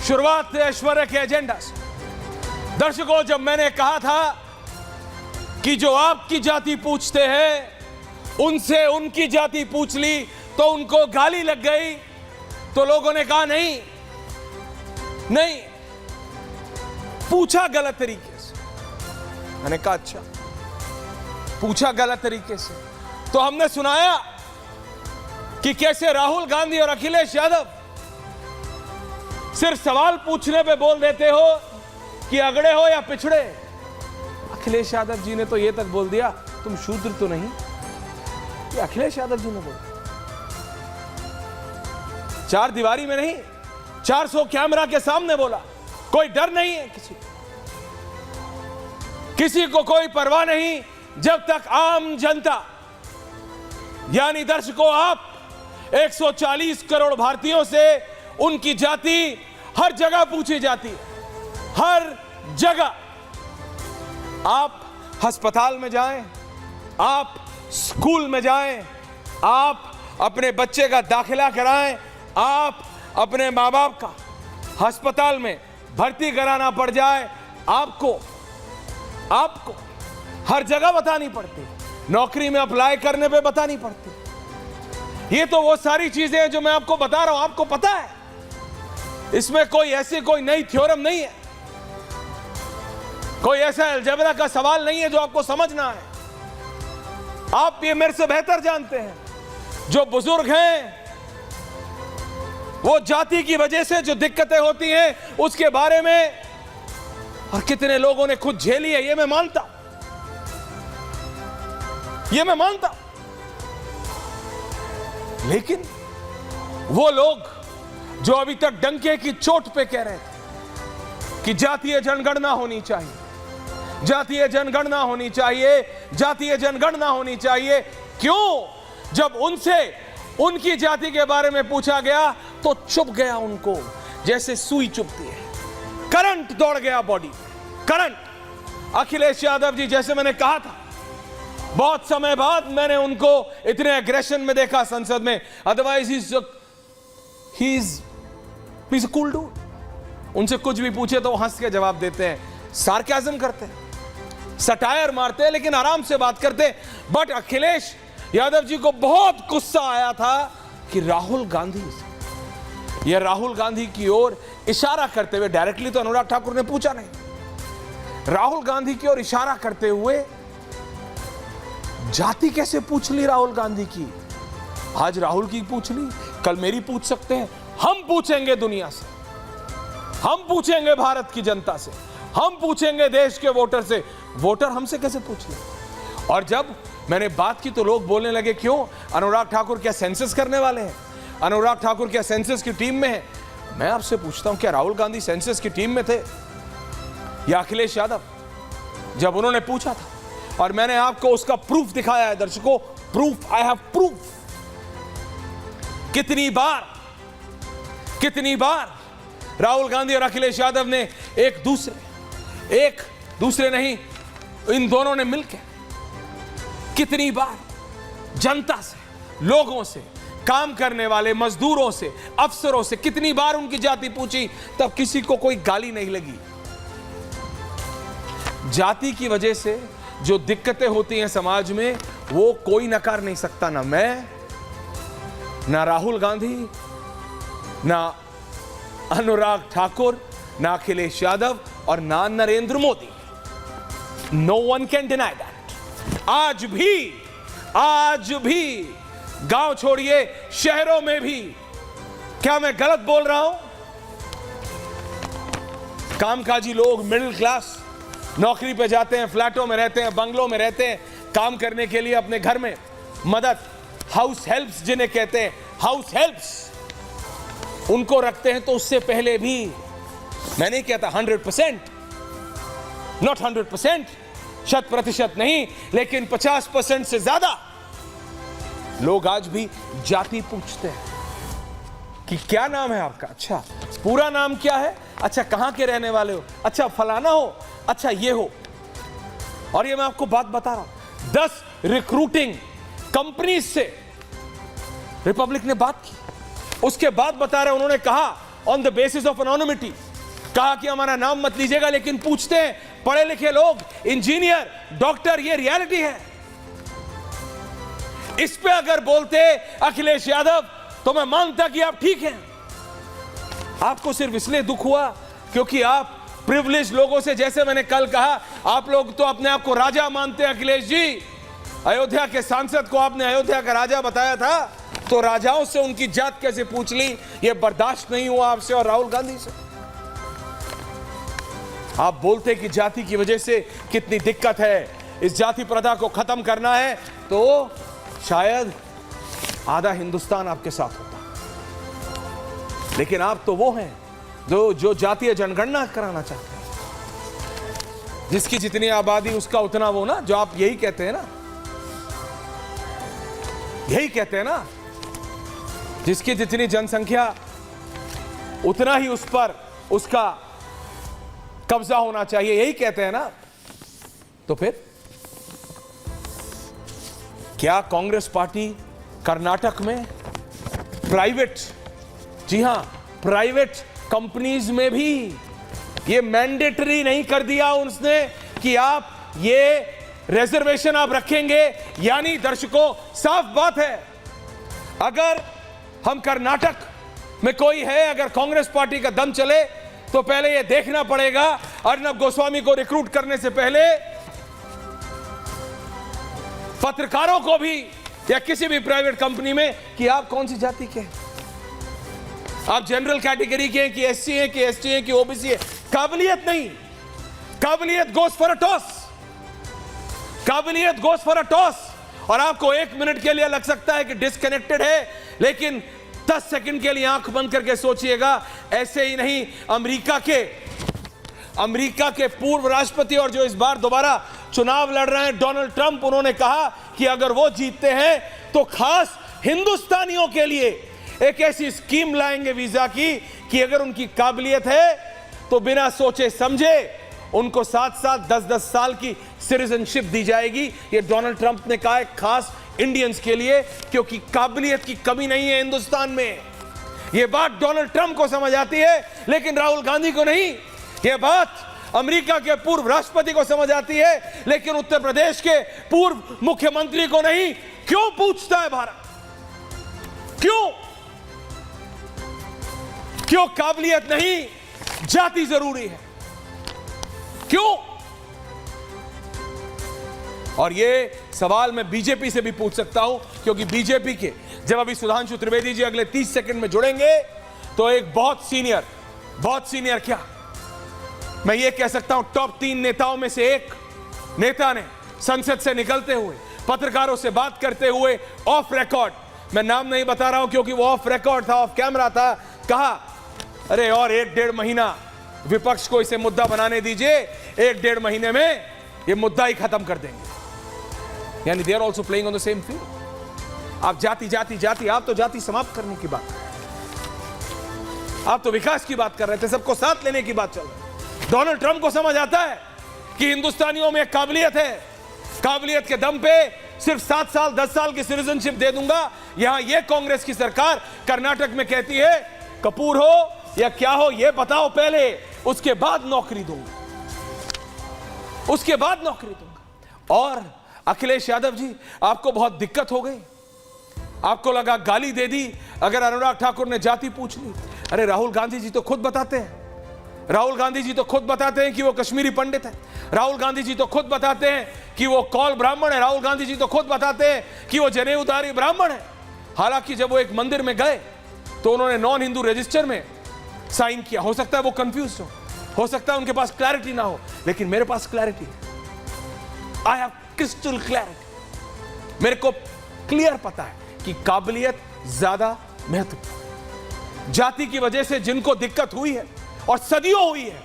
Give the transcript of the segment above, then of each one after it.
शुरुआत ऐश्वर्या के एजेंडा से। दर्शकों, जब मैंने कहा था कि जो आपकी जाति पूछते हैं उनसे उनकी जाति पूछ ली तो उनको गाली लग गई, तो लोगों ने कहा नहीं नहीं, पूछा गलत तरीके से। मैंने कहा अच्छा, पूछा गलत तरीके से, तो हमने सुनाया कि कैसे राहुल गांधी और अखिलेश यादव सिर्फ सवाल पूछने पे बोल देते हो कि अगड़े हो या पिछड़े। अखिलेश यादव जी ने तो ये तक बोल दिया तुम शूद्र तो नहीं। ये अखिलेश यादव जी ने बोला, चार दीवारी में नहीं, 400 कैमरा के सामने बोला। कोई डर नहीं है किसी को कोई परवाह नहीं, जब तक आम जनता यानी दर्शकों आप 140 करोड़ भारतीयों से उनकी जाति हर जगह पूछी जाती है, हर जगह। आप अस्पताल में जाएं, आप स्कूल में जाएं, आप अपने बच्चे का दाखिला कराएं, आप अपने माँ बाप का अस्पताल में भर्ती कराना पड़ जाए, आपको हर जगह बतानी पड़ती, नौकरी में अप्लाई करने पे बतानी पड़ती। ये तो वो सारी चीजें हैं जो मैं आपको बता रहा हूं, आपको पता है। इसमें कोई नई थ्योरम नहीं है, कोई ऐसा अलजेब्रा का सवाल नहीं है जो आपको समझना है। आप ये मेरे से बेहतर जानते हैं। जो बुजुर्ग हैं वो जाति की वजह से जो दिक्कतें होती हैं उसके बारे में, और कितने लोगों ने खुद झेली है, ये मैं मानता, लेकिन वो लोग जो अभी तक डंके की चोट पे कह रहे थे कि जातीय जनगणना होनी चाहिए, जातीय जनगणना होनी चाहिए, जातीय जनगणना होनी चाहिए, क्यों? जब उनसे उनकी जाति के बारे में पूछा गया तो चुप गया, उनको जैसे सुई चुभती है, करंट दौड़ गया बॉडी, करंट। अखिलेश यादव जी, जैसे मैंने कहा था, बहुत समय बाद मैंने उनको इतने एग्रेशन में देखा संसद में। Otherwise he is cool dude. उनसे कुछ भी पूछे तो हंस के जवाब देते हैं, सार्काज्म करते हैं, सटायर मारते हैं, लेकिन आराम से बात करते हैं। बट अखिलेश यादव जी को बहुत गुस्सा आया था कि राहुल गांधी की ओर इशारा करते हुए, डायरेक्टली तो अनुराग ठाकुर ने पूछा नहीं, राहुल गांधी की ओर इशारा करते हुए जाति कैसे पूछ ली राहुल गांधी की? आज राहुल की पूछ ली, कल मेरी पूछ सकते हैं। हम पूछेंगे दुनिया से, हम पूछेंगे भारत की जनता से, हम पूछेंगे देश के वोटर से। वोटर हमसे कैसे पूछ ले? और जब मैंने बात की तो लोग बोलने लगे, क्यों अनुराग ठाकुर क्या सेंसस करने वाले हैं? अनुराग ठाकुर क्या सेंसस की टीम में है? मैं आपसे पूछता हूं, क्या राहुल गांधी सेंसस की टीम में थे या अखिलेश यादव? जब उन्होंने पूछा था, और मैंने आपको उसका प्रूफ दिखाया है दर्शकों, प्रूफ, आई हैव प्रूफ। कितनी बार राहुल गांधी और अखिलेश यादव ने एक दूसरे नहीं, इन दोनों ने मिलकर कितनी बार जनता से, लोगों से, काम करने वाले मजदूरों से, अफसरों से कितनी बार उनकी जाति पूछी, तब किसी को कोई गाली नहीं लगी। जाति की वजह से जो दिक्कतें होती हैं समाज में, वो कोई नकार नहीं सकता, ना मैं, ना राहुल गांधी, ना अनुराग ठाकुर, ना अखिलेश यादव, और ना Narendra Modi. No one can deny that. आज भी गांव छोड़िए, शहरों में भी, क्या मैं गलत बोल रहा हूं? कामकाजी लोग, मिडिल क्लास, नौकरी पे जाते हैं, फ्लैटों में रहते हैं, बंगलों में रहते हैं, काम करने के लिए अपने घर में मदद, हाउस हेल्प्स जिन्हें कहते हैं, हाउस हेल्प्स, उनको रखते हैं। तो उससे पहले भी मैंने कहता 100%, नॉट 100%, 100% नहीं, लेकिन 50% से ज्यादा लोग आज भी जाति पूछते हैं कि क्या नाम है आपका? अच्छा, पूरा नाम क्या है? अच्छा, कहां के रहने वाले हो? अच्छा, फलाना हो? अच्छा, ये हो। और ये मैं आपको बात बता रहा हूं, 10 रिक्रूटिंग कंपनी से रिपब्लिक ने बात की, उसके बाद बता रहे, उन्होंने कहा on the basis of anonymity, कहा कि हमारा नाम मत लीजिएगा, लेकिन पूछते हैं पढ़े लिखे लोग, इंजीनियर, डॉक्टर, ये रियलिटी है। इस पे अगर बोलते अखिलेश यादव तो मैं मानता कि आप ठीक हैं। आपको सिर्फ इसलिए दुख हुआ क्योंकि आप प्रिविलेज लोगों से, जैसे मैंने कल कहा, आप लोग तो अपने आप को राजा मानते हैं। अखिलेश जी, अयोध्या के सांसद को आपने अयोध्या का राजा बताया था, तो राजाओं से उनकी जात कैसे पूछ ली, यह बर्दाश्त नहीं हुआ आपसे और राहुल गांधी से। आप बोलते कि जाति की वजह से कितनी दिक्कत है, इस जाति प्रथा को खत्म करना है, तो शायद आधा हिंदुस्तान आपके साथ होता, लेकिन आप तो वो हैं जो जातीय जनगणना कराना चाहते हैं, जिसकी जितनी आबादी उसका उतना वो ना, जो आप यही कहते हैं ना, यही कहते हैं ना, जिसकी जितनी जनसंख्या उतना ही उस पर उसका कब्जा होना चाहिए, यही कहते हैं ना। तो फिर क्या कांग्रेस पार्टी कर्नाटक में प्राइवेट, जी हां, प्राइवेट कंपनीज में भी ये मैंडेटरी नहीं कर दिया उसने कि आप ये रिजर्वेशन आप रखेंगे? यानी दर्शकों, साफ बात है, अगर हम कर्नाटक में कोई है, अगर कांग्रेस पार्टी का दम चले, तो पहले ये देखना पड़ेगा अर्नब गोस्वामी को रिक्रूट करने से पहले पत्रकारों को भी या किसी भी प्राइवेट कंपनी में कि आप कौन सी जाति के हैं, आप जनरल कैटेगरी के हैं कि एससी हैं कि एसटी हैं कि ओबीसी है। काबिलियत नहीं, काबिलियत गोस फॉर अ टॉस, काबिलियत गोस फॉर अ टॉस। और आपको 1 मिनट के लिए लग सकता है कि डिस्कनेक्टेड है, लेकिन 10 सेकंड के लिए आंख बंद करके सोचिएगा। ऐसे ही नहीं, अमेरिका के पूर्व राष्ट्रपति और जो इस बार दोबारा चुनाव लड़ रहे हैं डोनाल्ड ट्रंप, उन्होंने कहा कि अगर वो जीतते हैं तो खास हिंदुस्तानियों के लिए एक ऐसी स्कीम लाएंगे वीजा की कि अगर उनकी काबिलियत है तो बिना सोचे समझे उनको 7-7, 10-10 साल की सिटीजनशिप दी जाएगी। ये डोनाल्ड ट्रंप ने कहा है, खास इंडियंस के लिए, क्योंकि काबिलियत की कमी नहीं है हिंदुस्तान में। यह बात डोनाल्ड ट्रंप को समझ आती है, लेकिन राहुल गांधी को नहीं। यह बात अमेरिका के पूर्व राष्ट्रपति को समझ आती है, लेकिन उत्तर प्रदेश के पूर्व मुख्यमंत्री को नहीं। क्यों पूछता है भारत? क्यों? क्यों काबिलियत नहीं, जाति जरूरी है? क्यों? और ये सवाल मैं बीजेपी से भी पूछ सकता हूं, क्योंकि बीजेपी के जब अभी सुधांशु त्रिवेदी जी अगले 30 सेकंड में जुड़ेंगे, तो एक बहुत सीनियर क्या, मैं ये कह सकता हूं टॉप 3 नेताओं में से एक नेता ने संसद से निकलते हुए, पत्रकारों से बात करते हुए, ऑफ रिकॉर्ड, मैं नाम नहीं बता रहा हूं क्योंकि वो ऑफ रिकॉर्ड था, ऑफ कैमरा था, कहा अरे और 1-1.5 महीना विपक्ष को इसे मुद्दा बनाने दीजिए, 1-1.5 महीने में ये मुद्दा ही खत्म कर देंगे। यानी they are also playing on the same field. आप जाति, आप तो जाति समाप्त करने की बात, आप तो विकास की बात कर रहे थे, सबको साथ लेने की बात चल रही है। डोनाल्ड ट्रंप को समझ आता है कि हिंदुस्तानियों में काबिलियत है, काबिलियत के दम पे सिर्फ 7 साल 10 साल की सिटीजनशिप दे दूंगा। यहां ये कांग्रेस की सरकार कर्नाटक में कहती है कपूर हो या क्या हो ये बताओ पहले, उसके बाद नौकरी दूंगा, उसके बाद नौकरी दूंगा। और अखिलेश यादव जी, आपको बहुत दिक्कत हो गई, आपको लगा गाली दे दी अगर अनुराग ठाकुर ने जाति पूछ ली। अरे राहुल गांधी जी तो खुद बताते हैं, राहुल गांधी जी तो खुद बताते हैं कि वो कश्मीरी पंडित है, राहुल गांधी जी तो खुद बताते हैं कि वो कौल ब्राह्मण है, राहुल गांधी जी तो खुद बताते हैं कि वो जनेऊधारी ब्राह्मण है। हालांकि जब वो एक मंदिर में गए तो उन्होंने नॉन हिंदू रजिस्टर में साइन किया। हो सकता है वो कंफ्यूज हो सकता है उनके पास क्लैरिटी ना हो, लेकिन मेरे पास क्लैरिटी है। I have crystal clarity. मेरे को क्लियर पता है कि काबिलियत ज्यादा महत्वपूर्ण। जाति की वजह से जिनको दिक्कत हुई है और सदियों हुई है,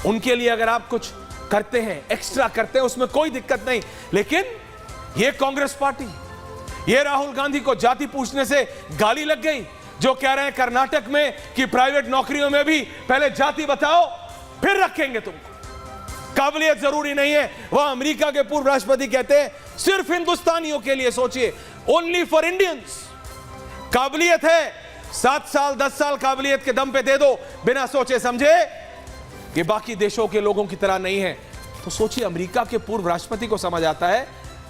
उनके लिए अगर आप कुछ करते हैं, एक्स्ट्रा करते हैं, उसमें कोई दिक्कत नहीं। लेकिन यह कांग्रेस पार्टी, यह राहुल गांधी को जाति पूछने से गाली लग गई, जो कह रहे हैं कर्नाटक में कि प्राइवेट नौकरियों में भी पहले जाति बताओ फिर रखेंगे तुमको। काबिलियत जरूरी नहीं है। वह अमेरिका के पूर्व राष्ट्रपति कहते हैं सिर्फ हिंदुस्तानियों के लिए सोचिए, ओनली फॉर इंडियंस। काबिलियत है 7 साल 10 साल काबिलियत के दम पे दे दो बिना सोचे समझे, ये बाकी देशों के लोगों की तरह नहीं है। तो सोचिए, अमेरिका के पूर्व राष्ट्रपति को समझ आता है,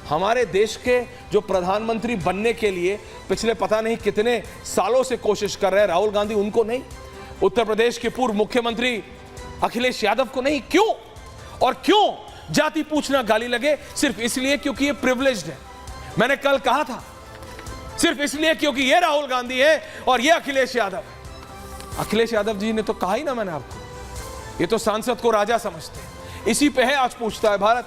हमारे देश के जो प्रधानमंत्री बनने के लिए पिछले पता नहीं कितने सालों से कोशिश कर रहे हैं राहुल गांधी, उनको नहीं, उत्तर प्रदेश के पूर्व मुख्यमंत्री अखिलेश यादव को नहीं। क्यों? और क्यों जाति पूछना गाली लगे? सिर्फ इसलिए क्योंकि ये प्रिविलेज्ड है। मैंने कल कहा था, सिर्फ इसलिए क्योंकि ये राहुल गांधी है और ये अखिलेश यादव है। अखिलेश यादव जी ने तो कहा ही ना, मैंने आपको, ये तो सांसद को राजा समझते हैं। इसी पे है आज पूछता है भारत।